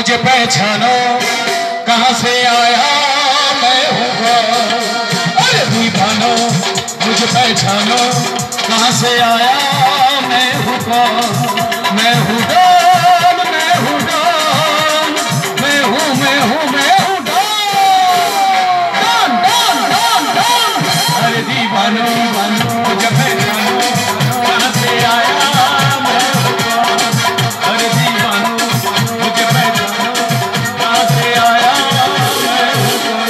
मुझे पहचानो कहाँ से आया मैं हूँ कौन। अरे दीवानो मुझे पहचानो कहाँ से आया मैं हूँ कौन। मैं हूँ डॉन, मैं हूँ डॉन, मैं हूँ मैं हूँ मैं हूँ डॉन डॉन डॉन डॉन। अरे दीवानो मुझे पहचानो कहाँ से आया मैं हूँ कौन। अरे दीवानो मुझे पहचानो कहाँ से आया मैं हूँ कौन।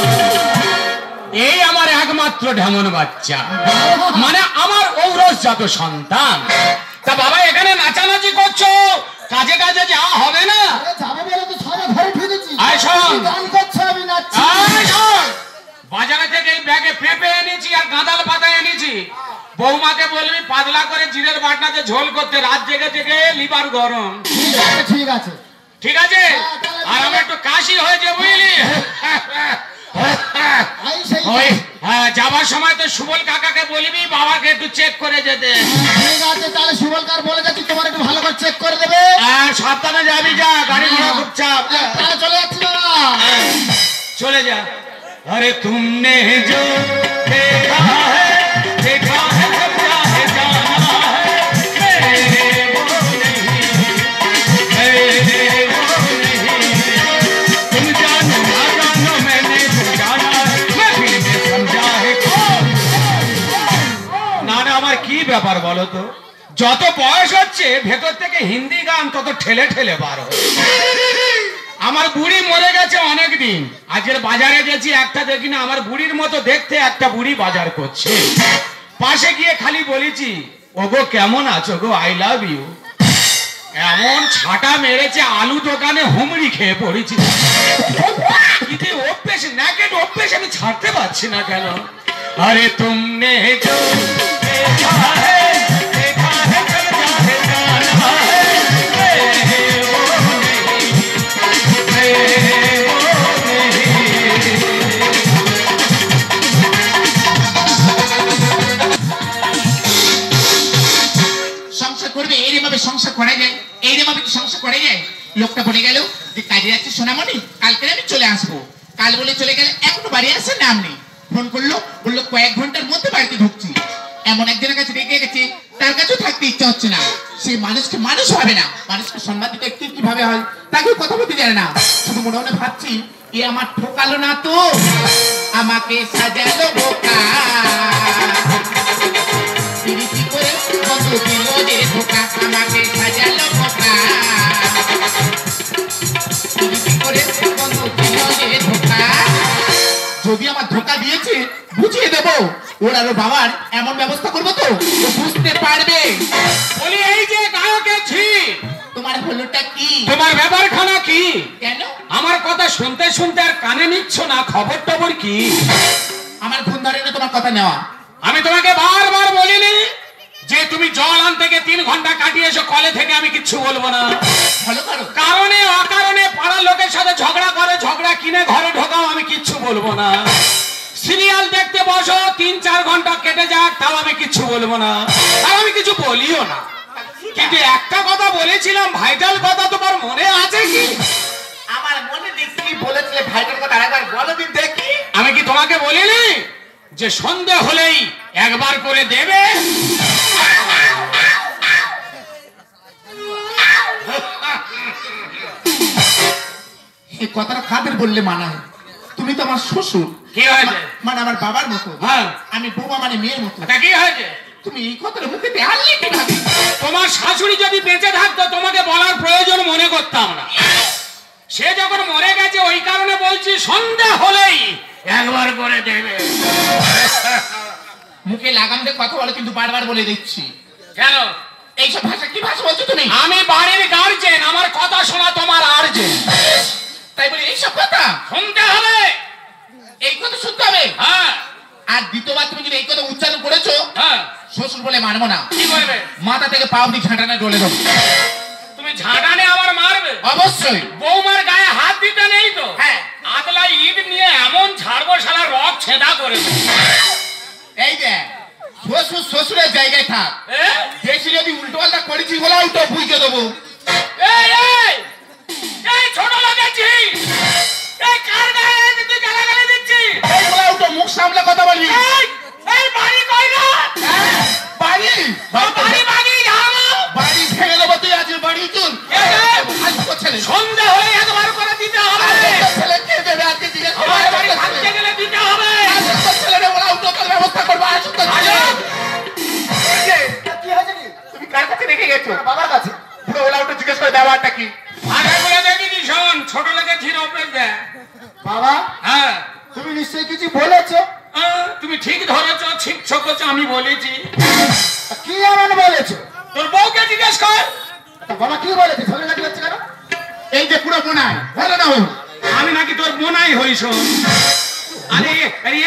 এই আমার একমাত্র ঢেমন বাচ্চা, মানে আমার ঔরসজাত সন্তান। তা বাবা এখানে নাচানাচি করছো, কাজে কাজে যাওয়া হবে না? বাজারে থেকে এই ব্যাগে পেঁপে এনেছি আর গাঁদাল পাতা এনেছি। বৌমাকে বলবি পাতলা করে জিরের বাটনাতে ঝোল করতে, রাত জেগে জেগে লিভার গরম। ঠিক আছে ঠিক আছে। আর আমার একটু কাশি হয়েছে বুঝলি। হ্যাঁ, যাবার সময় তো সুবল কাকাকে বলবি বাবাকে একটু চেক করে যেতে। ঠিক আছে, তাহলে সুবল কাকা বলে যাচ্ছি তোমার একটু ভালো করে চেক করে দেবে। হ্যাঁ, সাবধানে যাবি, যা গাড়ি ঘোড়া খুব চাপ। তাহলে চলে যাচ্ছি বাবা। চলে যা। अरे तुमने जो देखा है देखा है सब चाहे जाना है, मेरे वो नहीं मेरे वो नहीं। तुम जानो ना जानो मैंने तो जाना है, मैं फिर भी समझा है कौन। না না, আমার কি ব্যাপার বলো তো, যত বয়স হচ্ছে ভেতর থেকে হিন্দি গান তত ঠেলে ঠেলে বার হচ্ছে। আমার বুড়ি মরে গেছে অনেক দিন, আজকের বাজারে গেছি একটা দেখি না আমার বুড়ির মতো দেখতে একটা বুড়ি বাজার করছে। পাশে গিয়ে খালি বলেছি ওগো কেমন আছো গো, আই লাভ ইউ। এমন ছাটা মেরেছে আলু দোকানে হুমড়ি খেয়ে পড়েছি। কিন্তু অভ্যেস ন্যাকেট অভ্যেস আমি ছাড়তে পারছি না কেন। আরে তুমনে जो देखा है देखा है सब चाहे जाना है, मेरे वो नहीं मेरे वो नहीं। সংসার করবে এইভাবে সংসার করা যায়, এইভাবে কি সংসার করা যায়? লোকটা বলে গেল যে কাজে যাচ্ছে সোনামণি, কালকে আমি চলে আসবো। কাল বলে চলে গেলে এখনো বাড়ি আসার নাম নেই। ফোন করলো, বললো কয়েক ঘন্টার মধ্যে বাড়িতে ঢুকছি। এমন একজনের কাছে রেখে গেছে, তার কাছেও থাকতে ইচ্ছা হচ্ছে না। সে মানুষকে মানুষ হবে না, মানুষকে সম্মান দিতে একটু কিভাবে হয় তাকেও কথা বলতে জানে না। শুধু মনে মনে ভাবছি এ আমার ঠকালো না তো, আমাকে সাজালো বোকা। পিরিতি করে কত দিল রে ধোকা, আমাকে সাজালো বোকা। পিরিতি করে কত দিল রে ধোকা। যদি আমার ধোকা দিয়েছে বুঝিয়ে দেবো, ওর আরো বাবার এমন ব্যবস্থা করবো তো ও বুঝতে পারবে। বলি এই যে গায়কের ঝি, তোমার হলোটা কি? তোমার ব্যাপারখানা কি? কেন আমার কথা শুনতে শুনতে আর কানে নিচ্ছ না? খবর টবর কি? আমার ঘুম ধরে না তোমার কথা নেওয়া। আমি তোমাকে বারবার বলিনি যে তুমি জল আনতে গিয়ে 3 ঘন্টা কাটিয়েছো কলে থেকে? আমি কিচ্ছু বলবো না। ভালো করো। কারণে অকারণে পাড়ার লোকের সাথে ঝগড়া করে, ঝগড়া কিনে ঘরে ঢোকাও, আমি কিচ্ছু বলবো না। সিরিয়াল দেখতে বসো, 3-4 ঘন্টা কেটে যাক, তাও আমি কিচ্ছু বলবো না, আর আমি কিছু বলিও না। কিন্তু একটা কথা বলেছিলাম, ভাইটাল কথা তোমার মনে আছে কি? আমার মনে দেখছি বলেছিলে ভাইটার কথা, আরেকবার বলো দিন দেখি। আমি কি তোমাকে বলিনি যে সন্ধে হলেই একবার করে দেবে? এই কথাটা কাদের বললে মানায়? তুমি তো আমার শ্বশুর। কি হয়েছে? মানে আমার বাবার মতো। হ্যাঁ, আমি বৌমা মানে মেয়ের মতো। তা কি হয়েছে? তুমি এই কথাটা মুখে আনলে কিভাবে? তোমার শাশুড়ি যদি বেঁচে থাকতো তোমাকে বলার প্রয়োজন মনে করতাম না। সে যখন মরে গেছে ওই কারণে বলছি সন্ধ্যা হলেই একবার করে দেবে। মুখে লাগাম দিয়ে কথা বলো, কিন্তু বারবার বলে দিচ্ছি। কেন? এইসব ভাষা কি ভাষা বলছো তুমি? আমি বাড়ির গার্জেন, আমার কথা শোনা তোমার আর্জেন্ট। তাই বলে এইসব কথা শুনতে হবে। এই কথা শুনতে হবে। হ্যাঁ। আর দ্বিতীয়বার তুমি যদি এই কথা উচ্চারণ করেছো, হ্যাঁ, শ্বশুর বলে মানবো না। কি করবে? মাথা থেকে পা অব্দি ঝাঁটানে ডলে দেবো। তুমি ঝাঁটানে আবার মারবে? অবশ্যই। বৌমার গায়ে হাত দিতে নেই তো? হ্যাঁ। আদলা ইট নিয়ে এমন ছাড়বো শালা রক ছেদা করে দেবো। এই যে শ্বশুর শ্বশুরের জায়গায় থাক, বেশি যদি উল্টো পাল্টা করেছি বলে উল্টো বুঝে দেবো। এই ছোট লোকের সামলে কথা বলবি। এই বাড়ি কই না? বাড়ি বাড়ি বাড়ি যাবো। বাড়ি ভেঙে দেবো, তুই আজ বাড়ি চল। সন্ধ্যা হলে একবার করে দিতে হবে। ছেলে কে দেবে আজকে জিজ্ঞেস করবো। আমার বাড়ি থাকতে গেলে দিতে হবে। ছেলেরা ওরা উন্নত ব্যবস্থা করবো। আসুন তো আজব। কি হয়েছে কি? তুমি কার কাছে রেখে গেছো? বাবার কাছে। পুরো ওলা উঠে জিজ্ঞেস করে ব্যাপারটা কি? আগে বলে দেখিনি শোন, ছোট লেগে ছিল অভ্যেস দেয়। বাবা হ্যাঁ তুমি নিশ্চয়ই কিছু বলেছো। তুমি ঠিক ধরেছ, ছিপছ করছো, আমি বলেছি। কি এমন বলেছো? তোর বউকে জিজ্ঞেস কর। তা বাবা কি বলেছে? ঝগড়াঝাটি হচ্ছে কেন? এই যে পুরো বোনায় বলো না ও। আমি নাকি তোর বোনাই হই শোন। আরে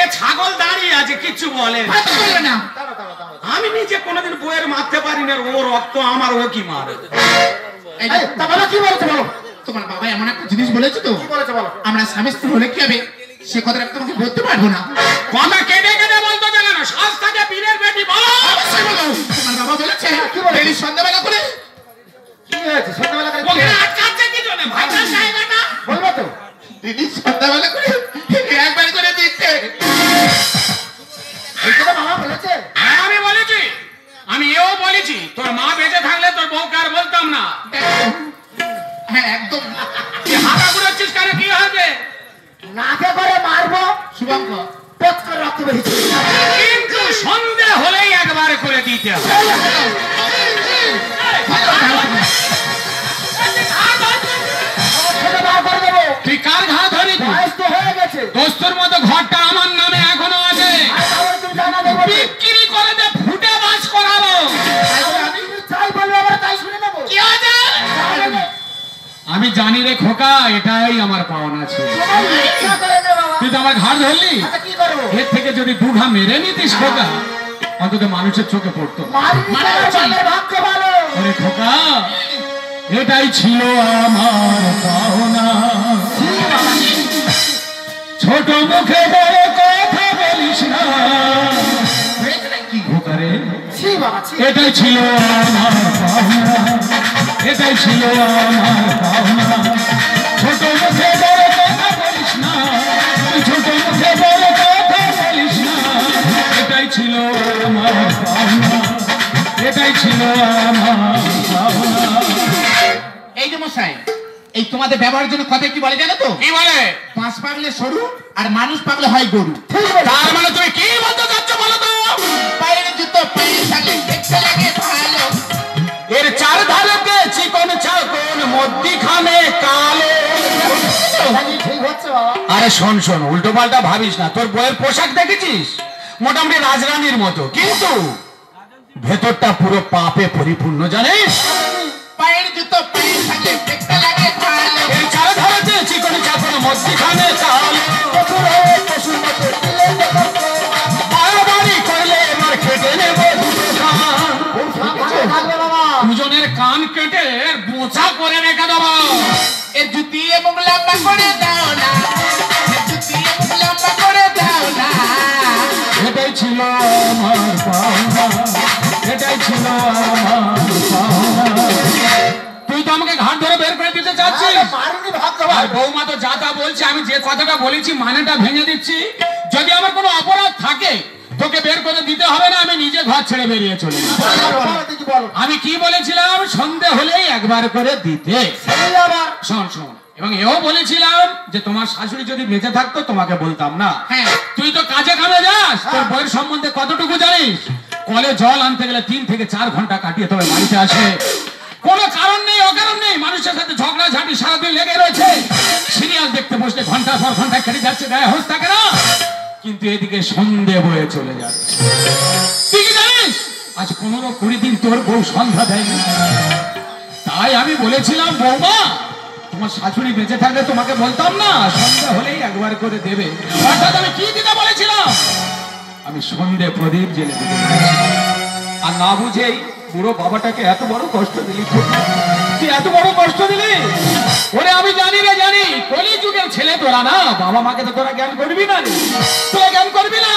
এ ছাগল দাঁড়িয়ে আছে, কিচ্ছু বলে না। কথা বলবে না। দাঁড়াও, দাঁড়াও, দাঁড়াও। আমি নিজে কোনোদিন বউয়ের মারতে পারি না, ও রক্ত আমার, ও কি মারে। এই যে এই, তা বাবা কি বলেছে বলো? তোমার বাবা এমন একটা জিনিস বলেছে তো, কি বলেছে বলো? আমরা স্বামী স্ত্রী হলে কি হবে সে কথাটা আমি তোমাকে বলতে পারবো না। কথা কেটে কেটে বলতো জানে না, শ্বাস থাকে বীরের বেটি বলো। অবশ্যই বলো। তোমার বাবা বলেছে কি বলেছে? এই সন্ধ্যাবেলা করে কি হয়েছে? সন্ধ্যাবেলা করে কি ওকে হয়েছে? আটকাচ্ছে কি জন্য? ভাইটার জায়গাটা বলবো তো? দিদি সন্ধ্যাবেলা করে একবার করে দিচ্ছে। এই কথা বাবা বলেছে? হ্যাঁ আমি বলেছি, আমি এও বলেছি তোর মা বেঁচে থাকলে তোর বউকে আর বলতাম না। হ্যাঁ একদম। তুই হাঁকা ঘুরাচ্ছিস কেন, কি হয়েছে? নাকে করে মারবো, শুভঙ্কর পেট করে রক্ত বেরিয়েছে। কিন্তু সন্ধে হলেই একবার করে দিতে হবে। ছেলে বার করে দেবো। তুই কার ঘা ধরি? বয়স তো হয়ে গেছে। দোস্তর মতো ঘরটা আমার নামে এখনো আছে। আর তাহলে তুমি জানা দেবো। বিক্রি করে দে, ফুটে বাস করাবো। তুমি যাই বলবে আমরা তাই শুনে নেবো। কি আছে? তাহলে আমি জানি রে খোকা, এটাই আমার পাওনা ছিল। তোমার ইচ্ছা করে নে বাবা। তুই তো আমার ঘাড় ধরলি। আচ্ছা কি করবো? এর থেকে যদি দুঘা মেরে নিতিস খোকা, অন্তত মানুষের চোখে পড়তো। মারিনি তো, আমাদের ভাগ্য ভালো। ওরে খোকা, এটাই ছিল আমার পাওনা। ছোট মুখে বড় কথা বলিস না কি খোকা রে, ছি বাবা, ছি। এটাই ছিল আমার পাওনা, এটাই ছিল আমার পাওনা। ছোট মুখে বড় কথা বলিস না, ছোট মুখে বড় কথা বলিস না, এটাই ছিল আমার পাওনা, এটাই ছিল আমার পাওনা। এই যে মশাই, এই তোমাদের ব্যবহারের জন্য কথা কি বলে জানো তো? কি বলে? পাঁচ পাগলে সরু আর মানুষ পাগলে হয় গরু। ঠিক বলেছো। তার মানে তুমি কি বলতে চাচ্ছ বলো তো? পায়ের জুতো পায়ে সালে দেখতে লাগে ভালো। এর চার ধারেতে চিকন চাকন, মধ্যিখানে কালো। জানি ঠিক হচ্ছে বাবা। আরে শোন শোন, উল্টো পাল্টা ভাবিস না। তোর বইয়ের পোশাক দেখেছিস মোটামুটি রাজরানীর মতো, কিন্তু ভেতরটা পুরো পাপে পরিপূর্ণ, জানিস? পায়ের জুতো পায়ে সালে দেখতে লাগে ভালো। এর চার ধারেতে চিকন চাকন, মধ্যিখানে কালো। পশুর হয়ে পশুর মতো দিলে দেখো তো। বাড়াবাড়ি করলে এবার কেটে নেব দুটো কান। খুব সাবধানে থাকবে বাবা। দুজনের কান কেটে বোঁচা করে রেখে দেবো। এর জুতি এবং লম্বা করে দাও না, এর জুতি এবং লম্বা করে দাও না। এটাই ছিল আমার পাওনা, এটাই ছিল আমার পাওনা। তুই তো আমাকে ঘাট ধরে বের করে দিতে চাচ্ছিস। আরে মারিনি ভাগ্য আর ভালো। বৌমা তো যা তা বলছে, আমি যে কথাটা বলেছি মানেটা ভেঙে দিচ্ছি। যদি আমার কোনো অপরাধ থাকে তোকে বের করে দিতে হবে না, আমি নিজে ঘর ছেড়ে বেরিয়ে চলে যাব। বলো, দেখি বলো। আমি কি বলেছিলাম? সন্ধে হলেই একবার করে দিতে। সেই আবার। শোন শোন, এবং এও বলেছিলাম যে তোমার শাশুড়ি যদি বেঁচে থাকতো তোমাকে বলতাম না। হ্যাঁ। তুই তো কাজে কামে যাস, তোর বইয়ের সম্বন্ধে কতটুকু জানিস? কলে জল আনতে গেলে 3 থেকে 4 ঘন্টা কাটিয়ে তবে বাড়িতে আসে। কোনো কারণ নেই, অকারণ নেই, মানুষের সাথে ঝগড়া ঝাঁটি সারাদিন লেগে রয়েছে। সিরিয়াল দেখতে বসলে ঘন্টার পর ঘন্টা কেটে যাচ্ছে, গায়ে হোস থাকে না। কিন্তু এদিকে সন্ধে বয়ে চলে যাচ্ছে। তুই কি জানিস আজ 15-20 দিন তোর বউ সন্ধ্যা দেয়নি? তাই আমি বলেছিলাম বৌমা, তোমার শাশুড়ি বেঁচে থাকলে তোমাকে বলতাম না, সন্ধ্যা হলেই একবার করে দেবে। অর্থাৎ আমি কি দিতে বলেছিলাম? আমি সন্ধে প্রদীপ জেলে দিতে বলেছিলাম। আর না বুঝেই বুড়ো বাবাটাকে এত বড় কষ্ট দিলি। তুই এত বড় কষ্ট দিলি। ওরে আমি জানি রে, জানি কলি যুগের ছেলে তোরা না, বাবা মাকে তো তোরা জ্ঞান করবি না রে, তোরা জ্ঞান করবি না।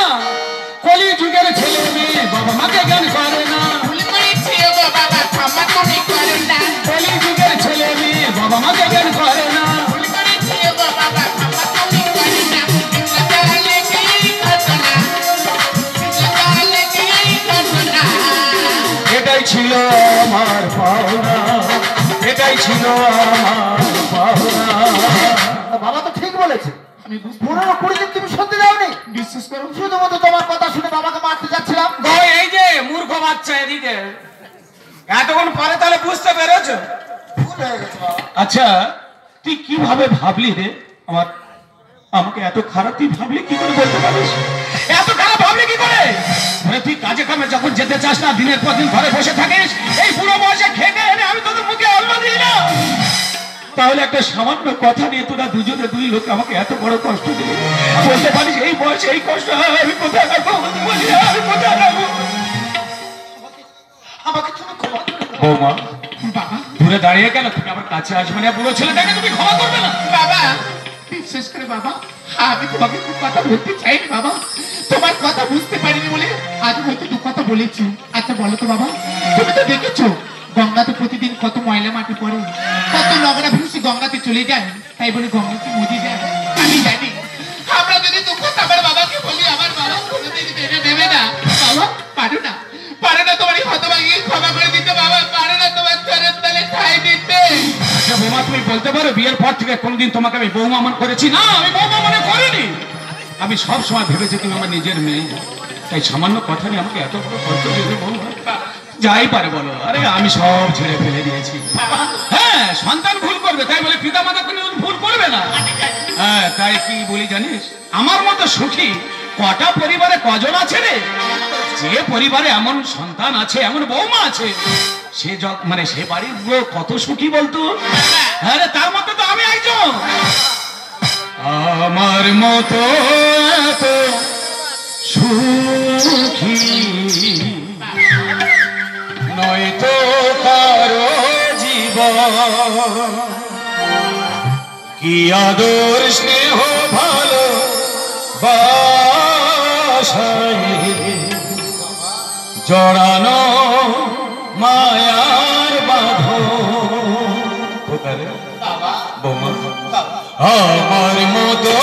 কলি যুগের ছেলে মেয়ে বাবা মাকে জ্ঞান করে না। ভুল করেছি গো বাবা, ক্ষমা তুমি করো না। কলি যুগের ছেলে মেয়ে বাবা মাকে জ্ঞান করে না। ভুল করেছি গো বাবা, ক্ষমা তুমি করো না। তাহলে কি ঘটনা এটাই ছিল আমার পাওনা, এটাই ছিল আমার পাওনা। বাবা তো ঠিক বলেছে, আমি বুঝতে 15-20 দিন তুমি সত্যি যাওনি। বিশ্বাস করো শুধুমাত্র তোমার কথা শুনে বাবাকে মারতে যাচ্ছিলাম। ওই এই যে মূর্খ বাচ্চা এদিকে এতক্ষণ পরে তাহলে বুঝতে পেরেছো? ভুল হয়ে গেছে বাবা। আচ্ছা তুই কিভাবে ভাবলি রে আমার, আমাকে এত খারাপ তুই ভাবলি কি করে বলতে পারিস? এত খারাপ ভাবলি কি করে? মানে তুই কাজে কামে যখন যেতে চাস না, দিনের পর দিন ঘরে বসে থাকিস, এই বুড়ো বয়সে খেতে এনে আমি তোদের মুখে অন্ন দিই না? তাহলে একটা সামান্য কথা নিয়ে তোরা দুজনে দুই লোক আমাকে এত বড় কষ্ট দিলি, বলতে পারিস এই বয়সে এই কষ্ট আমি কোথায় রাখবো? বলি আমি কোথায় রাখবো? আমাকে তুমি ক্ষমা করে দাও। বৌমা বাবা দূরে দাঁড়িয়ে কেন? তুমি আমার কাছে আসবে না, বুড়ো ছেলেটাকে তুমি ক্ষমা করবে না? বাবা বিশ্বাস করে বাবা, আমি তোমাকে খুব কথা বলতে চাইনি বাবা, তোমার কথা বুঝতে পারিনি বলে আজ হয়তো দু কথা বলেছি। আচ্ছা বলো তো বাবা, তুমি তো দেখেছো গঙ্গাতে প্রতিদিন কত ময়লা মাটি পড়ে, কত নোংরা ভেসে গঙ্গাতে চলে যায়, তাই বলে গঙ্গা কি মজি যায়? আমি জানি আমরা যদি দুঃখ আমার বাবাকে বলি, আমার বাবা কোনোদিন মেনে নেবে না। বাবা পারো না, পারো না তোমার এই হতভাগীকে ক্ষমা করে দিতে, বাবা পারো না তোমার চরের তলে ঠাঁই দিতে। আচ্ছা বৌমা তুমি বলতে পারো বিয়ের পর থেকে কোনদিন তোমাকে আমি বৌমা মনে করেছি? না, আমি বৌমা মনে করিনি। আমি সব সময় ভেবেছি তুমি আমার নিজের মেয়ে, তাই সামান্য কথা নিয়ে আমাকে এত বড় কষ্ট দিলে বৌমা? যাই পারে বলো, আরে আমি সব ছেড়ে ফেলে দিয়েছি। হ্যাঁ সন্তান ভুল করবে, তাই বলে পিতা মাতা কোনো ভুল করবে না? হ্যাঁ তাই কি বলি জানিস, আমার মতো সুখী কটা পরিবারে কজন আছে রে? যে পরিবারে এমন সন্তান আছে, এমন বৌমা আছে, সে মানে সে বাড়ির লোক কত সুখী বলতো। হ্যাঁ রে, তার মধ্যে তো আমি একজন। আমার মতো এত সুখী নয়তো কারো জীবন, কি আদর স্নেহ ভালো বাসায় জড়ানো মায়ার বাঁধন। বৌমা আমার মতো